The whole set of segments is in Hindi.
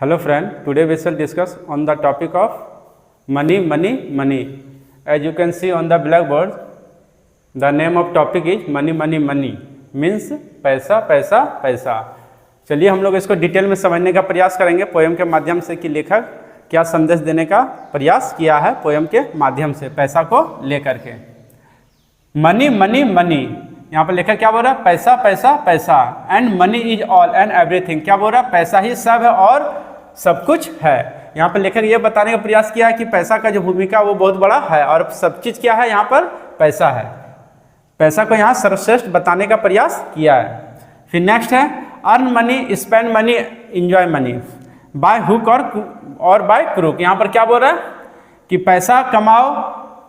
Hello friend, today we shall discuss on the topic of money, money, money. As you can see on the blackboard, the name of topic is money, money, money means पैसा पैसा पैसा। चलिए हम लोग इसको डिटेल में समझने का प्रयास करेंगे पोयम के माध्यम से कि लेखक क्या संदेश देने का प्रयास किया है पोयम के माध्यम से पैसा को लेकर के। मनी मनी मनी, यहाँ पर लेखक क्या बोल रहा है? पैसा पैसा पैसा। And money is all and everything, क्या बोल रहा है? पैसा ही सब है और सब कुछ है। यहाँ पर लेखक ये बताने का प्रयास किया है कि पैसा का जो भूमिका वो बहुत बड़ा है और सब चीज़ क्या है? यहाँ पर पैसा है। पैसा को यहाँ सर्वश्रेष्ठ बताने का प्रयास किया है। फिर नेक्स्ट है earn money, spend money, enjoy money, by hook और बाय क्रूक। यहाँ पर क्या बोल रहा है कि पैसा कमाओ,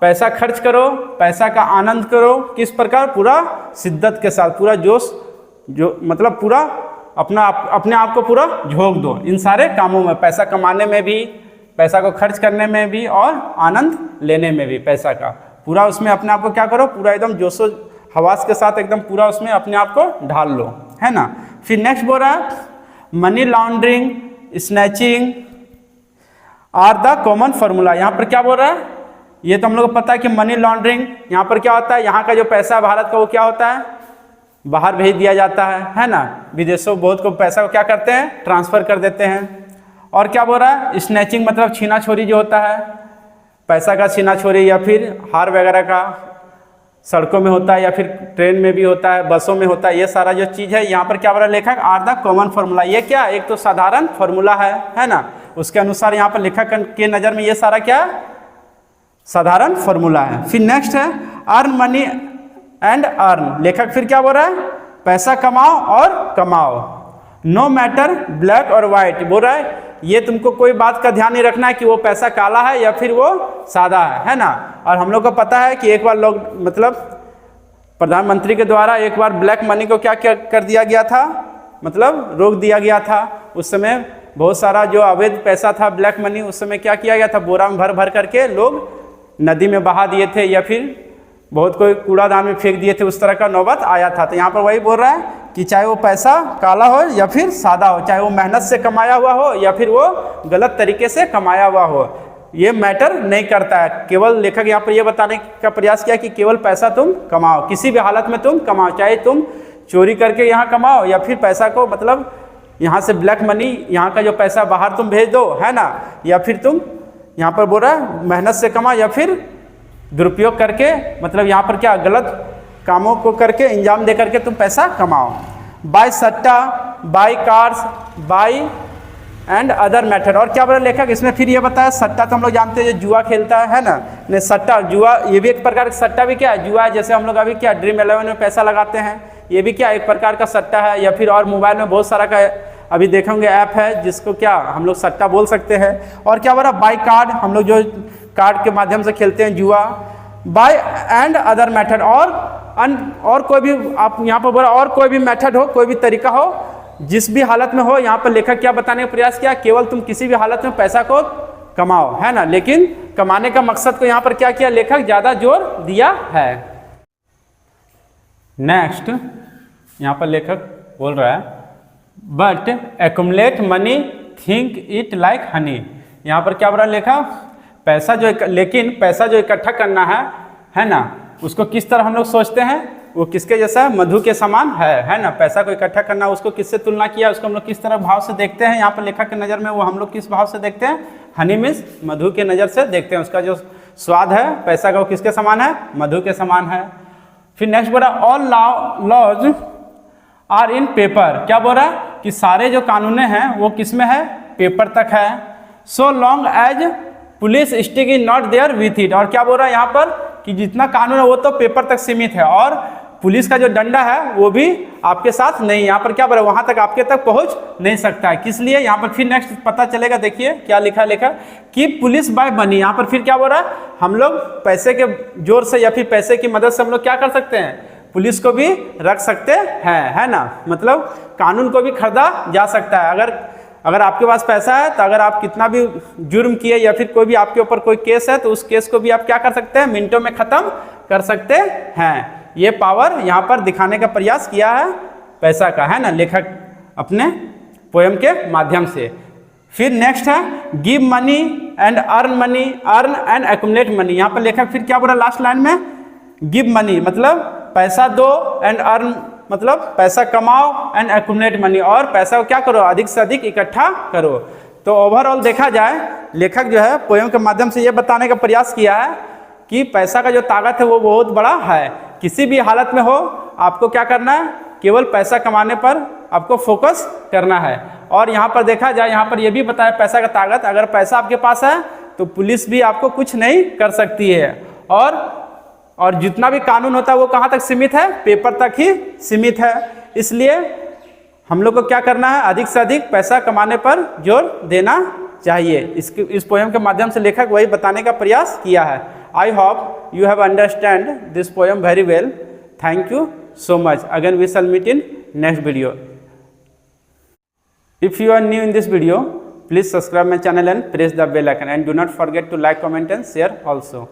पैसा खर्च करो, पैसा का आनंद करो। किस प्रकार? पूरा शिद्दत के साथ, पूरा जोश, जो मतलब पूरा अपने आप को पूरा झोंक दो इन सारे कामों में, पैसा कमाने में भी, पैसा को खर्च करने में भी और आनंद लेने में भी। पैसा का पूरा उसमें अपने आप को क्या करो? पूरा एकदम जोशो हवास के साथ एकदम पूरा उसमें अपने आप को ढाल लो, है ना। फिर नेक्स्ट बोल रहा है money laundering, snatching are the common formula. यहाँ पर क्या बोल रहा है? ये तो हम लोग को पता है कि मनी लॉन्ड्रिंग यहाँ पर क्या होता है? यहाँ का जो पैसा है भारत का वो क्या होता है? बाहर भेज दिया जाता है ना। विदेशों बहुत को पैसा को क्या करते हैं? ट्रांसफर कर देते हैं। और क्या बोल रहा है? स्नैचिंग मतलब छीना छोरी जो होता है, पैसा का छीना छोरी, या फिर हार वगैरह का सड़कों में होता है या फिर ट्रेन में भी होता है, बसों में होता है। ये सारा जो चीज़ है यहाँ पर क्या बोल रहा है लेखक? Are the common formula. ये क्या? एक तो साधारण फार्मूला है ना। उसके अनुसार यहाँ पर लेखक के नज़र में ये सारा क्या है? साधारण फार्मूला है। फिर नेक्स्ट है अर्न मनी एंड अर्न। लेखक फिर क्या बोल रहा है? पैसा कमाओ और कमाओ। नो मैटर ब्लैक और वाइट, बोल रहा है ये तुमको कोई बात का ध्यान नहीं रखना है कि वो पैसा काला है या फिर वो सादा है ना। और हम लोग को पता है कि एक बार लोग मतलब प्रधानमंत्री के द्वारा एक बार ब्लैक मनी को क्या कर दिया गया था? मतलब रोक दिया गया था। उस समय बहुत सारा जो अवैध पैसा था, ब्लैक मनी, उस समय क्या किया गया था? बोरा में भर भर करके लोग नदी में बहा दिए थे या फिर बहुत कोई कूड़ादान में फेंक दिए थे। उस तरह का नौबत आया था। तो यहाँ पर वही बोल रहा है कि चाहे वो पैसा काला हो या फिर सादा हो, चाहे वो मेहनत से कमाया हुआ हो या फिर वो गलत तरीके से कमाया हुआ हो, ये मैटर नहीं करता है। केवल लेखक यहाँ पर ये बताने का प्रयास किया कि केवल पैसा तुम कमाओ, किसी भी हालत में तुम कमाओ, चाहे तुम चोरी करके यहाँ कमाओ या फिर पैसा को मतलब यहाँ से ब्लैक मनी, यहाँ का जो पैसा बाहर तुम भेज दो, है ना, या फिर तुम यहाँ पर बोल रहा है मेहनत से कमाओ या फिर दुरुपयोग करके, मतलब यहाँ पर क्या गलत कामों को करके इंजाम दे करके तुम पैसा कमाओ। बाय सट्टा, by cars, by and other method. और क्या बोला लेखक इसमें? फिर ये बताया सट्टा तो हम लोग जानते हैं जो जुआ खेलता है ना। नहीं, सट्टा जुआ ये भी एक प्रकार का सट्टा भी क्या है? जुआ है। जैसे हम लोग अभी क्या ड्रीम 11 में पैसा लगाते हैं, ये भी क्या एक प्रकार का सट्टा है। या फिर और मोबाइल में बहुत सारा का अभी देखेंगे ऐप है जिसको क्या हम लोग सट्टा बोल सकते हैं। और क्या बोला? बाय कार्ड, हम लोग जो कार्ड के माध्यम से खेलते हैं जुआ। बाय एंड अदर मेथड, और कोई भी आप यहाँ पर बोला और कोई भी मेथड हो, कोई भी तरीका हो, जिस भी हालत में हो। यहाँ पर लेखक क्या बताने का प्रयास किया? केवल तुम किसी भी हालत में पैसा को कमाओ, है ना। लेकिन कमाने का मकसद को यहाँ पर क्या किया लेखक? ज़्यादा जोर दिया है। नेक्स्ट यहाँ पर लेखक बोल रहा है but accumulate money think it like Honey. यहाँ पर क्या बोल रहा है लेखक? पैसा जो लेकिन पैसा जो इकट्ठा करना है ना, उसको किस तरह हम लोग सोचते हैं? वो किसके जैसा? मधु के समान है ना। पैसा को इकट्ठा करना, उसको किससे तुलना किया? उसको हम लोग किस तरह भाव से देखते हैं? यहाँ पर लेखक के नज़र में वो हम लोग किस भाव से देखते हैं? हनी मीन्स मधु के नज़र से देखते हैं। उसका जो स्वाद है पैसा का वो किसके समान है? मधु के समान है। फिर नेक्स्ट बोल रहा है all laws are in paper. क्या बोल रहा है? कि सारे जो कानूने हैं वो किस में है? पेपर तक है। So long as police stick is not there with it. और क्या बोल रहा है यहाँ पर? कि जितना कानून है वो तो पेपर तक सीमित है और पुलिस का जो डंडा है वो भी आपके साथ नहीं। यहाँ पर क्या बोल रहा है? वहाँ तक आपके तक पहुँच नहीं सकता है। किस लिए? यहाँ पर फिर नेक्स्ट पता चलेगा। देखिए क्या लिखा कि पुलिस बाय मनी। यहाँ पर फिर क्या बोल रहा है? हम लोग पैसे के जोर से या फिर पैसे की मदद से हम लोग क्या कर सकते हैं? पुलिस को भी रख सकते हैं, है ना। मतलब कानून को भी खरीदा जा सकता है। अगर आपके पास पैसा है तो अगर आप कितना भी जुर्म किए या फिर कोई भी आपके ऊपर कोई केस है तो उस केस को भी आप क्या कर सकते हैं? मिनटों में ख़त्म कर सकते हैं। ये पावर यहाँ पर दिखाने का प्रयास किया है पैसा का, है ना, लेखक अपने पोयम के माध्यम से। फिर नेक्स्ट है give money and earn money, earn and accumulate money. यहाँ पर लेखक फिर क्या बोला लास्ट लाइन में, गिव मनी मतलब पैसा दो, एंड अर्न मतलब पैसा कमाओ, एंड एक्युमुलेट मनी और पैसा को क्या करो, अधिक से अधिक इकट्ठा करो। तो ओवरऑल देखा जाए लेखक जो है पोयम के माध्यम से ये बताने का प्रयास किया है कि पैसा का जो ताकत है वो बहुत बड़ा है। किसी भी हालत में हो आपको क्या करना है, केवल पैसा कमाने पर आपको फोकस करना है। और यहाँ पर देखा जाए, यहाँ पर यह भी बताया पैसा का ताकत, अगर पैसा आपके पास है तो पुलिस भी आपको कुछ नहीं कर सकती है। और जितना भी कानून होता है वो कहाँ तक सीमित है, पेपर तक ही सीमित है। इसलिए हम लोग को क्या करना है, अधिक से अधिक पैसा कमाने पर जोर देना चाहिए। इस पोएम के माध्यम से लेखक वही बताने का प्रयास किया है। I hope you have understand this poem very well. Thank you so much. Again we shall meet in next video. If you are new in this video, please subscribe my channel and press the bell icon, and do not forget to like, comment and share also.